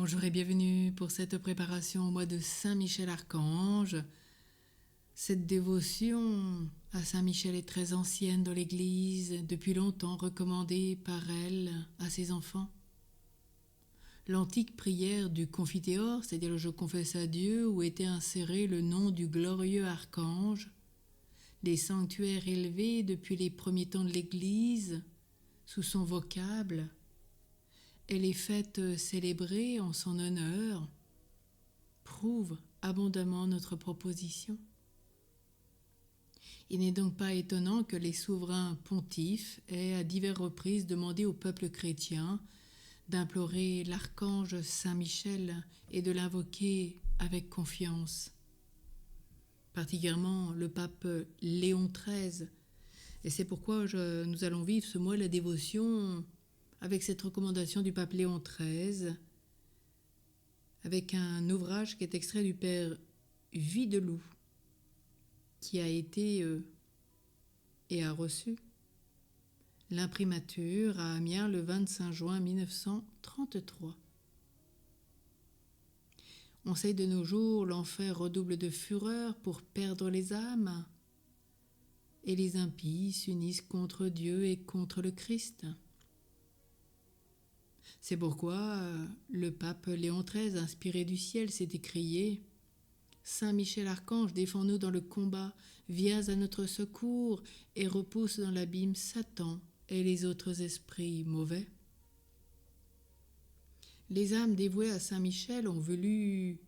Bonjour et bienvenue pour cette préparation au mois de Saint-Michel-Archange. Cette dévotion à Saint-Michel est très ancienne dans l'Église, depuis longtemps recommandée par elle à ses enfants. L'antique prière du Confiteor, c'est-à-dire le Je confesse à Dieu, où était inséré le nom du glorieux archange, des sanctuaires élevés depuis les premiers temps de l'Église, sous son vocable, et les fêtes célébrées en son honneur prouvent abondamment notre proposition. Il n'est donc pas étonnant que les souverains pontifes aient à diverses reprises demandé au peuple chrétien d'implorer l'archange Saint-Michel et de l'invoquer avec confiance. Particulièrement le pape Léon XIII. Et c'est pourquoi nous allons vivre ce mois la dévotion avec cette recommandation du pape Léon XIII, avec un ouvrage qui est extrait du père Videlou, qui a été et a reçu l'imprimature à Amiens le 25 juin 1933. On sait de nos jours, l'enfer redouble de fureur pour perdre les âmes, et les impies s'unissent contre Dieu et contre le Christ. C'est pourquoi le pape Léon XIII, inspiré du ciel, s'est écrié « Saint Michel Archange, défends-nous dans le combat, viens à notre secours et repousse dans l'abîme Satan et les autres esprits mauvais. » Les âmes dévouées à Saint Michel ont voulu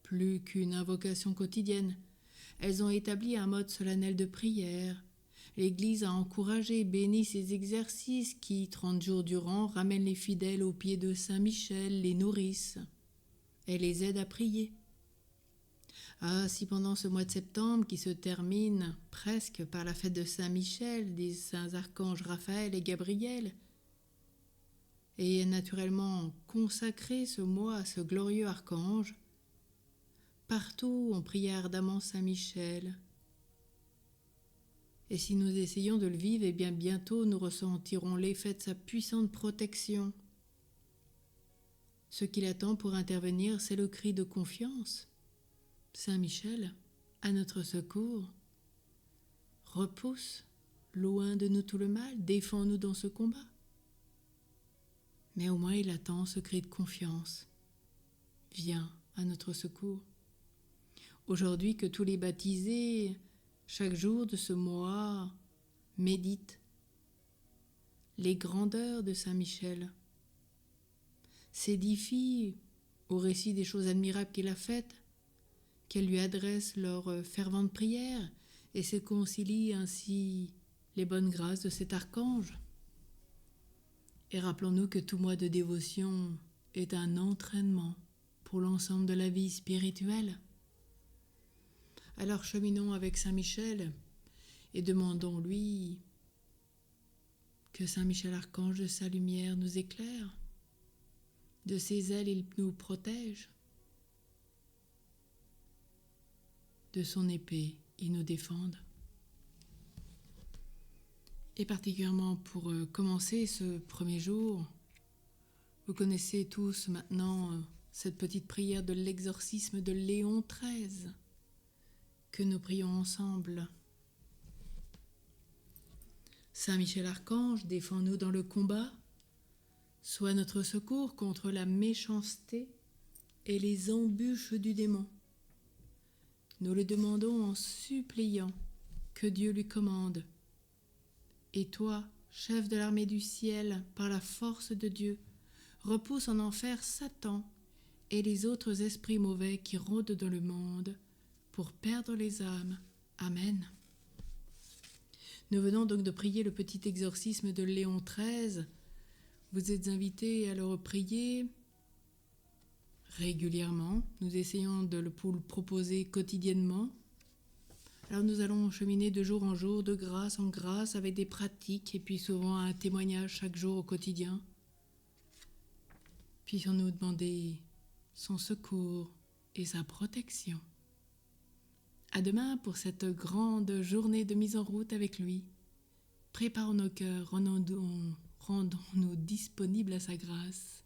plus qu'une invocation quotidienne. Elles ont établi un mode solennel de prière. L'Église a encouragé et béni ces exercices qui, 30 jours durant, ramènent les fidèles aux pieds de Saint Michel, les nourrissent et les aident à prier. Ah, si pendant ce mois de septembre, qui se termine presque par la fête de Saint Michel, des saints archanges Raphaël et Gabriel, et naturellement consacré ce mois à ce glorieux archange, partout on prie ardemment Saint Michel. Et si nous essayons de le vivre, eh bien bientôt nous ressentirons l'effet de sa puissante protection. Ce qu'il attend pour intervenir, c'est le cri de confiance. Saint Michel, à notre secours, repousse loin de nous tout le mal, défends-nous dans ce combat. Mais au moins il attend ce cri de confiance. Viens à notre secours. Aujourd'hui que tous les baptisés, chaque jour de ce mois, méditent les grandeurs de Saint Michel, s'édifient au récit des choses admirables qu'il a faites, qu'elles lui adressent leurs ferventes prières et se concilient ainsi les bonnes grâces de cet archange. Et rappelons-nous que tout mois de dévotion est un entraînement pour l'ensemble de la vie spirituelle. Alors cheminons avec Saint Michel et demandons-lui que Saint Michel Archange de sa lumière nous éclaire, de ses ailes il nous protège, de son épée il nous défende. Et particulièrement pour commencer ce premier jour, vous connaissez tous maintenant cette petite prière de l'exorcisme de Léon XIII, que nous prions ensemble. Saint Michel Archange, défends-nous dans le combat, sois notre secours contre la méchanceté et les embûches du démon. Nous le demandons en suppliant que Dieu lui commande. Et toi, chef de l'armée du ciel, par la force de Dieu, repousse en enfer Satan et les autres esprits mauvais qui rôdent dans le monde, pour perdre les âmes. Amen. Nous venons donc de prier le petit exorcisme de Léon XIII. Vous êtes invités à le prier régulièrement. Nous essayons de le proposer quotidiennement. Alors nous allons cheminer de jour en jour, de grâce en grâce, avec des pratiques et puis souvent un témoignage chaque jour au quotidien. Puissions-nous demander son secours et sa protection. À demain pour cette grande journée de mise en route avec lui. Préparons nos cœurs, rendons-nous disponibles à sa grâce.